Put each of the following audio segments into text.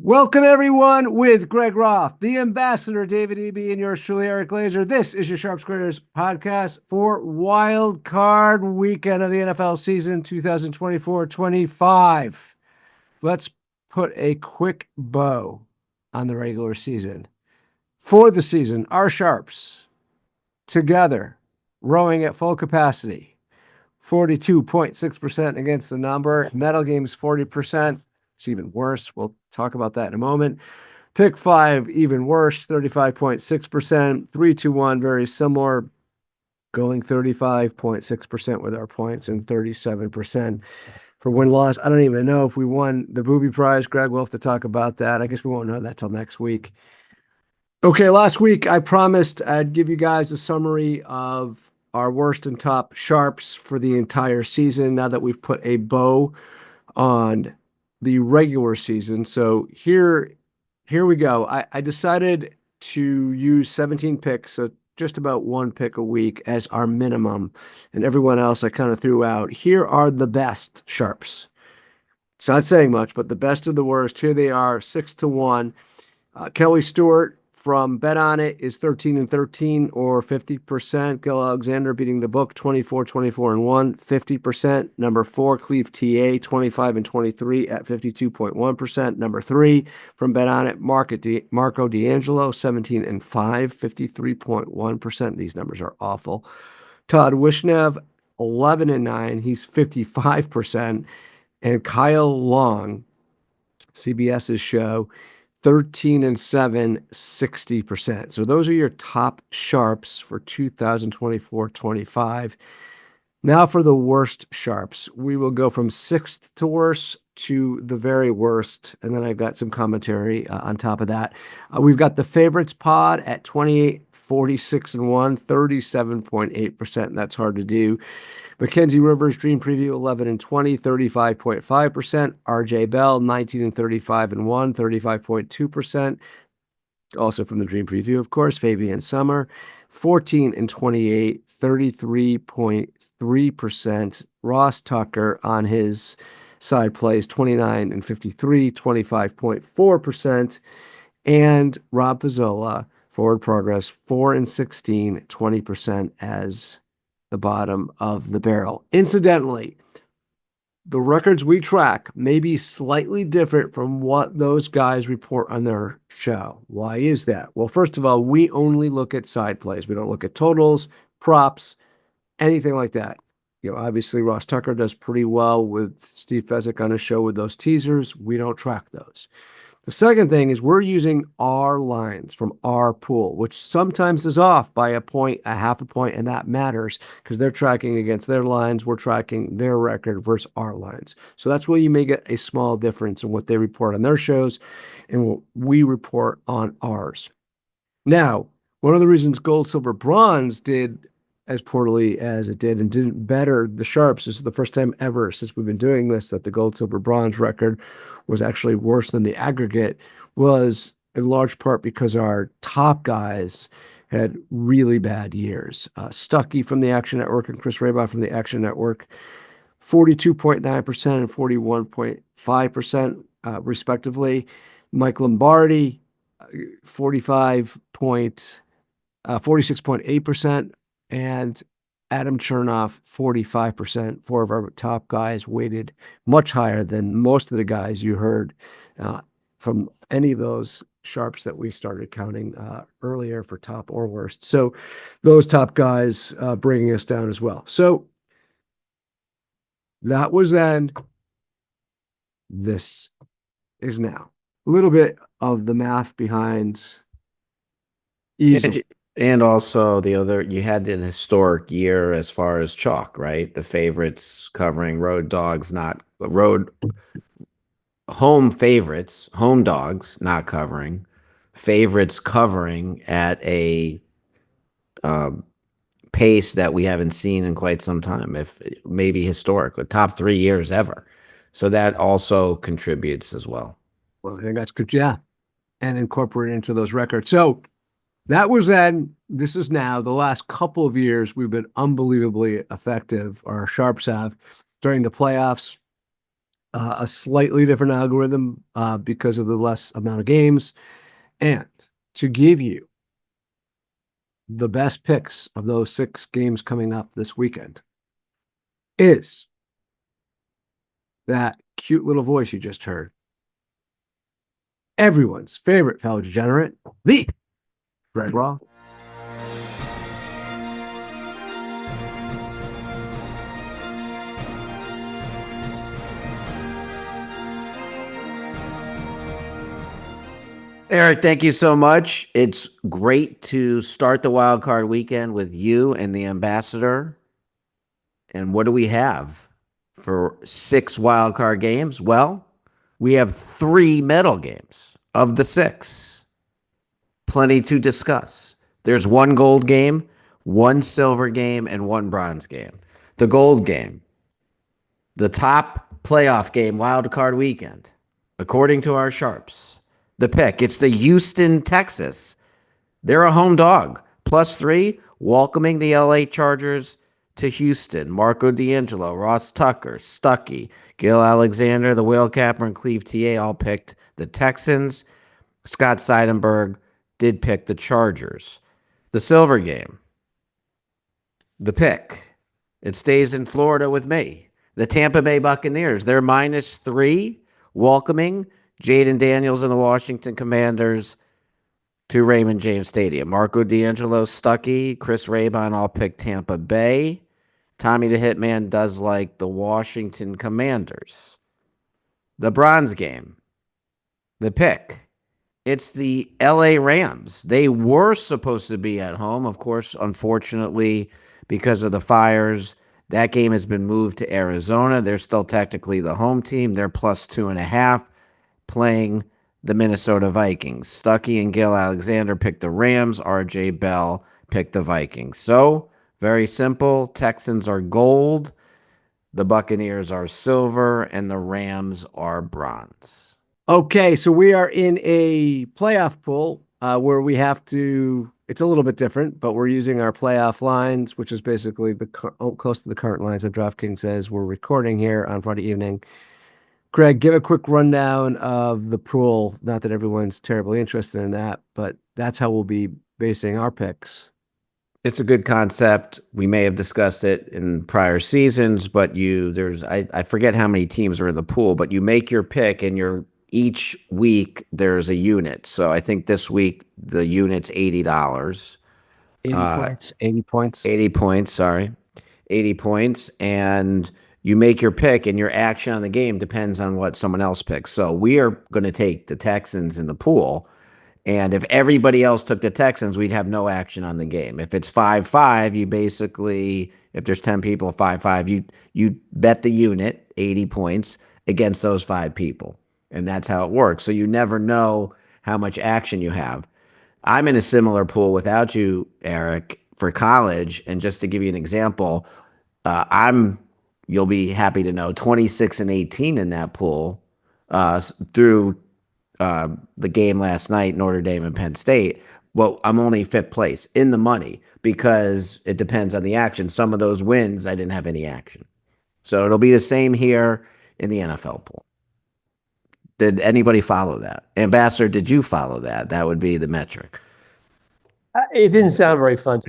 Welcome, everyone, with Greg Roth, the ambassador, David Eby, and yours truly, Eric Glazer. This is your Sharp Squares podcast for Wild Card Weekend of the NFL season 2024-25. Let's put a quick bow on the regular season. For the season, our Sharps together rowing at full capacity, 42.6% against the number. Metal Games, 40%. It's even worse. We'll talk about that in a moment. Pick 5, even worse, 35.6%. 3-2-1, very similar, going 35.6% with our points and 37% for win-loss. I don't even know if we won the Booby Prize. Greg, we'll have to talk about that. I guess we won't know that till next week. Okay, last week I promised I'd give you guys a summary of our worst and top Sharps for the entire season now that we've put a bow on the regular season. So here we go. I decided to use 17 picks, so just about one pick a week as our minimum, and everyone else I kind of threw out. Here are the best Sharps. It's not saying much, but the best of the worst. Here they are, 6-1. Kelly Stewart from Bet On It is 13-13 or 50%. Gil Alexander beating the book 24-24-1, 50%. Number 4, Cleve TA 25-23 at 52.1%. Number 3 from Bet On It, Marco D'Angelo 17-5, 53.1%. These numbers are awful. Todd Wishnev 11-9, he's 55%. And Kyle Long, CBS's show, 13-7, 60%. So those are your top Sharps for 2024-25. Now for the worst Sharps. We will go from sixth to worst to the very worst. And then I've got some commentary on top of that. We've got the Favorites Pod at 28, 46-1, 37.8%. That's hard to do. Mackenzie Rivers, Dream Preview, 11-20, 35.5%. RJ Bell, 19-35-1, 35.2%. Also from the Dream Preview, of course. Fabian Summer, 14-28, 33.3%. Ross Tucker on his side plays, 29-53, 25.4%. And Rob Pizzola, Forward Progress, 4-16, 20% as the bottom of the barrel. Incidentally, the records we track may be slightly different from what those guys report on their show. Why is that? Well, first of all, we only look at side plays. We don't look at totals, props, anything like that. You know, obviously Ross Tucker does pretty well with Steve Fezzik on his show with those teasers. We don't track those. The second thing is we're using our lines from our pool, which sometimes is off by a point, a half a point, and that matters because they're tracking against their lines. We're tracking their record versus our lines. So that's where you may get a small difference in what they report on their shows and what we report on ours. Now, one of the reasons Gold, Silver, Bronze did as poorly as it did and didn't better the Sharps. This is the first time ever since we've been doing this that the Gold, Silver, Bronze record was actually worse than the aggregate, was in large part because our top guys had really bad years. Stuckey from the Action Network and Chris Raybon from the Action Network, 42.9% and 41.5%, respectively. Mike Lombardi, 46.8%. And Adam Chernoff, 45%. 4 of our top guys weighted much higher than most of the guys you heard from any of those Sharps that we started counting earlier for top or worst. So those top guys bringing us down as well. So that was then. This is now. A little bit of the math behind easily. And also you had an historic year as far as chalk, right? The favorites covering road dogs, not home favorites, home dogs not covering, favorites covering at a pace that we haven't seen in quite some time, if maybe historic, the top 3 years ever. So that also contributes as well. Well, I think that's good. Yeah. And incorporate into those records. So that was then. This is now. The last couple of years, we've been unbelievably effective, our Sharps have, during the playoffs. a slightly different algorithm because of the less amount of games. And to give you the best picks of those 6 games coming up this weekend is that cute little voice you just heard. Everyone's favorite fellow degenerate, the Greg Roth. Eric, thank you so much. It's great to start the wild card weekend with you and the ambassador. And what do we have for 6 wild card games? Well, we have 3 medal games of the 6. Plenty to discuss. There's 1 gold game, 1 silver game, and 1 bronze game. The gold game, the top playoff game, wild card weekend, according to our sharps. The pick, it's the Houston, Texas. They're a home dog. +3, welcoming the LA Chargers to Houston. Marco D'Angelo, Ross Tucker, Stuckey, Gil Alexander, the Whale Capper, and Cleve TA all picked the Texans. Scott Seidenberg did pick the Chargers. The silver game, the pick, it stays in Florida with me. The Tampa Bay Buccaneers, they're -3, welcoming Jaden Daniels and the Washington Commanders to Raymond James Stadium. Marco D'Angelo, Stuckey, Chris Raybon all picked Tampa Bay. Tommy the Hitman does like the Washington Commanders. The bronze game, the pick, it's the LA Rams. They were supposed to be at home. Of course, unfortunately, because of the fires, that game has been moved to Arizona. They're still technically the home team. They're +2.5, playing the Minnesota Vikings. Stuckey and Gil Alexander picked the Rams. RJ Bell picked the Vikings. So, very simple. Texans are gold. The Buccaneers are silver. And the Rams are bronze. Okay, so we are in a playoff pool where we have to, it's a little bit different, but we're using our playoff lines, which is basically close to the current lines that DraftKings says we're recording here on Friday evening. Greg, give a quick rundown of the pool. Not that everyone's terribly interested in that, but that's how we'll be basing our picks. It's a good concept. We may have discussed it in prior seasons, but I forget how many teams are in the pool, but you make your pick and each week there's a unit. So I think this week the unit's $80. 80 points. 80 points. 80 points, sorry. 80 points. And you make your pick, and your action on the game depends on what someone else picks. So we are going to take the Texans in the pool. And if everybody else took the Texans, we'd have no action on the game. If it's 5-5, you basically, if there's 10 people, 5-5, you bet the unit 80 points against those 5 people. And that's how it works. So you never know how much action you have. I'm in a similar pool without you, Eric, for college. And just to give you an example, you'll be happy to know, 26-18 in that pool through the game last night, Notre Dame and Penn State. Well, I'm only 5th place in the money because it depends on the action. Some of those wins, I didn't have any action. So it'll be the same here in the NFL pool. Did anybody follow that? Ambassador, did you follow that? That would be the metric. It didn't sound very fun.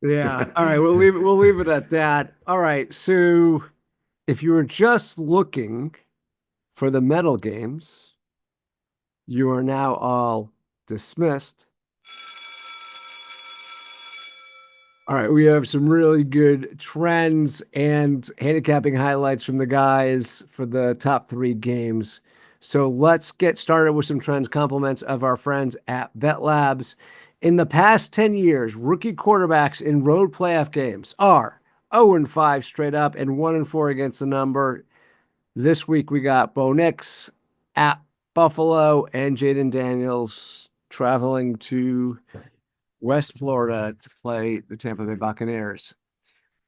Yeah. All right. We'll leave it at that. All right. So if you were just looking for the medal games, you are now all dismissed. All right, we have some really good trends and handicapping highlights from the guys for the top 3 games. So let's get started with some trends, compliments of our friends at VetLabs. In the past 10 years, rookie quarterbacks in road playoff games are 0-5 straight up and 1-4 against the number. This week we got Bo Nix at Buffalo and Jaden Daniels traveling to West Florida to play the Tampa Bay Buccaneers.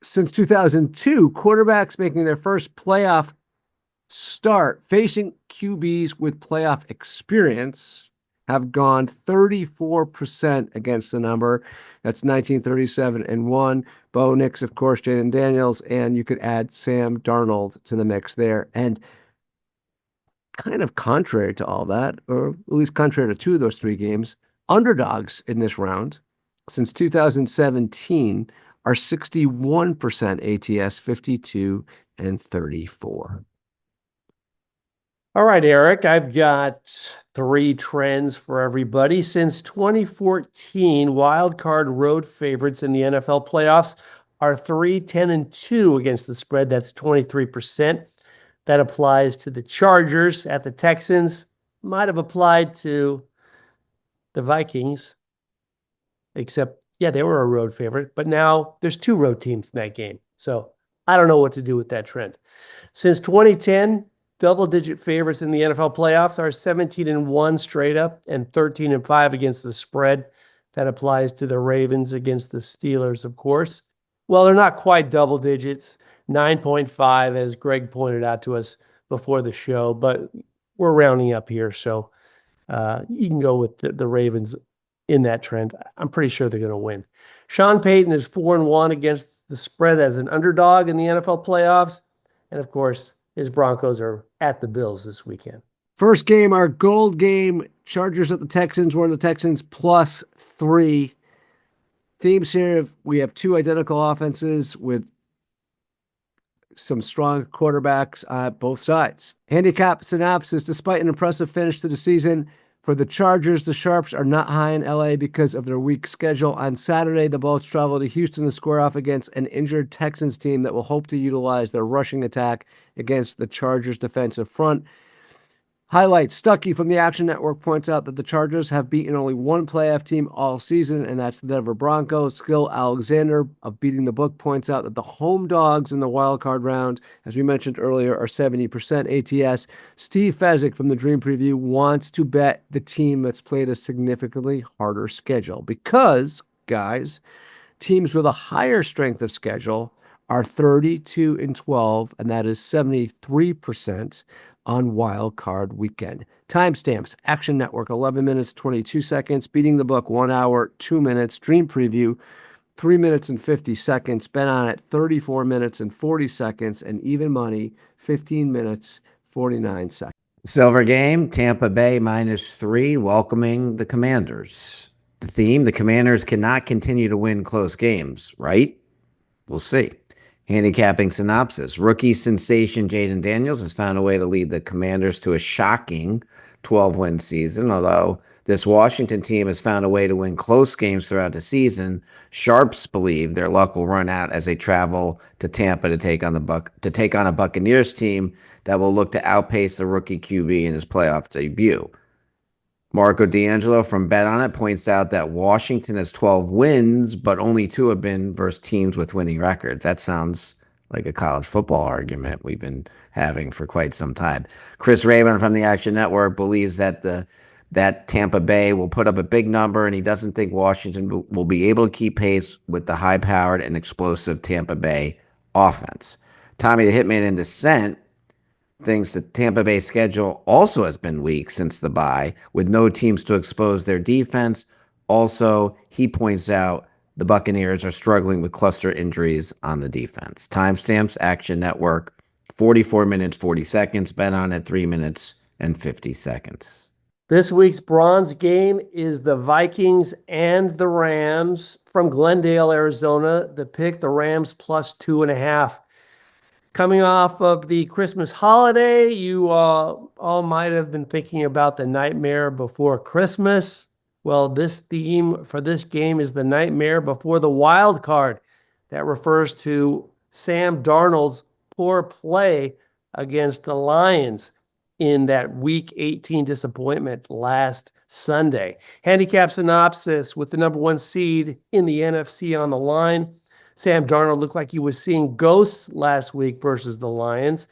Since 2002, quarterbacks making their first playoff start facing QBs with playoff experience have gone 34% against the number. That's 1937 and 1. Bo Nix, of course, Jaden Daniels, and you could add Sam Darnold to the mix there. And kind of contrary to all that, or at least contrary to two of those three games, underdogs in this round since 2017 are 61% ATS, 52 and 34. All right, Eric, I've got three trends for everybody. Since 2014, wildcard road favorites in the NFL playoffs are 3-10-2 against the spread. That's 23%. That applies to the Chargers at the Texans. Might have applied to the Vikings, except, yeah, they were a road favorite. But now there's two road teams in that game. So I don't know what to do with that trend. Since 2010, double-digit favorites in the NFL playoffs are 17-1 straight up and 13-5 against the spread. That applies to the Ravens against the Steelers, of course. Well, they're not quite double digits, 9.5, as Greg pointed out to us before the show, but we're rounding up here, so you can go with the Ravens in that trend. I'm pretty sure they're going to win. Sean Payton is 4-1 against the spread as an underdog in the NFL playoffs, and of course, his Broncos are at the Bills this weekend. First game, our gold game, Chargers at the Texans. We're in the Texans +3. Themes here, we have two identical offenses with some strong quarterbacks at both sides. Handicap synopsis, despite an impressive finish to the season, for the Chargers, the Sharps are not high in LA because of their weak schedule. On Saturday, the Bolts travel to Houston to square off against an injured Texans team that will hope to utilize their rushing attack against the Chargers' defensive front. Highlight, Stuckey from the Action Network points out that the Chargers have beaten only one playoff team all season, and that's the Denver Broncos. Skill Alexander of Beating the Book points out that the home dogs in the wild card round, as we mentioned earlier, are 70% ATS. Steve Fezzik from the Dream Preview wants to bet the team that's played a significantly harder schedule because, guys, teams with a higher strength of schedule are 32-12, and that is 73% on wild card weekend. Timestamps, Action Network, 11 minutes, 22 seconds. Beating the Book, 1 hour, 2 minutes. Dream Preview, 3 minutes and 50 seconds. Bet on it, 34 minutes and 40 seconds. And Even Money, 15 minutes, 49 seconds. Silver game, Tampa Bay -3, welcoming the Commanders. The theme, the Commanders cannot continue to win close games, right? We'll see. Handicapping synopsis. Rookie sensation Jaden Daniels has found a way to lead the Commanders to a shocking 12-win season. Although this Washington team has found a way to win close games throughout the season, Sharps believe their luck will run out as they travel to Tampa to take on a Buccaneers team that will look to outpace the rookie QB in his playoff debut. Marco D'Angelo from Bet On It points out that Washington has 12 wins, but only 2 have been versus teams with winning records. That sounds like a college football argument we've been having for quite some time. Chris Raymond from the Action Network believes that that Tampa Bay will put up a big number, and he doesn't think Washington will be able to keep pace with the high-powered and explosive Tampa Bay offense. Tommy the Hitman in Dissent thinks that Tampa Bay's schedule also has been weak since the bye, with no teams to expose their defense. Also, he points out the Buccaneers are struggling with cluster injuries on the defense. Timestamps, Action Network, 44 minutes, 40 seconds. Bet on at 3 minutes and 50 seconds. This week's bronze game is the Vikings and the Rams from Glendale, Arizona. The pick, the Rams +2.5. Coming off of the Christmas holiday, you all might have been thinking about the Nightmare Before Christmas. Well, this theme for this game is the Nightmare Before the Wild Card. That refers to Sam Darnold's poor play against the Lions in that Week 18 disappointment last Sunday. Handicap synopsis, with the number 1 seed in the NFC on the line, Sam Darnold looked like he was seeing ghosts last week versus the Lions.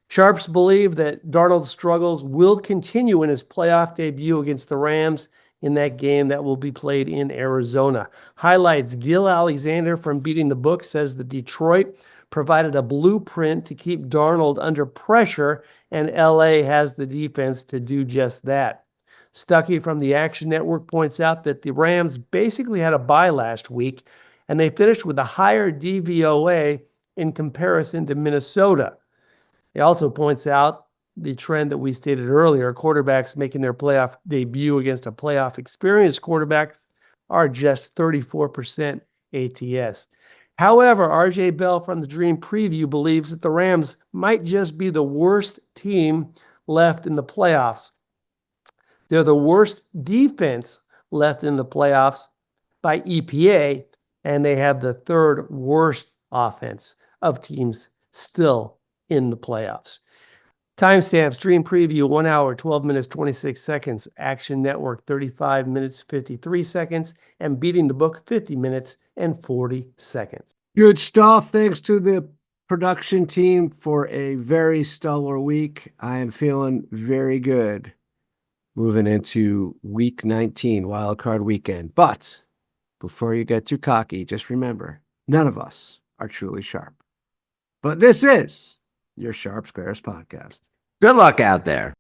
Sharps believe that Darnold's struggles will continue in his playoff debut against the Rams in that game that will be played in Arizona. Highlights, Gil Alexander from Beating the Book says that Detroit provided a blueprint to keep Darnold under pressure, and LA has the defense to do just that. Stuckey from the Action Network points out that the Rams basically had a bye last week, and they finished with a higher DVOA in comparison to Minnesota. He also points out the trend that we stated earlier. Quarterbacks making their playoff debut against a playoff experienced quarterback are just 34% ATS. However, RJ Bell from the Dream Preview believes that the Rams might just be the worst team left in the playoffs. They're the worst defense left in the playoffs by EPA, and they have the third worst offense of teams still in the playoffs. Timestamps, Dream Preview, 1 hour, 12 minutes, 26 seconds. Action Network, 35 minutes, 53 seconds. And Beating the Book, 50 minutes and 40 seconds. Good stuff. Thanks to the production team for a very stellar week. I am feeling very good moving into week 19, wildcard weekend. But before you get too cocky, just remember, none of us are truly sharp. But this is your Sharp Squares podcast. Good luck out there.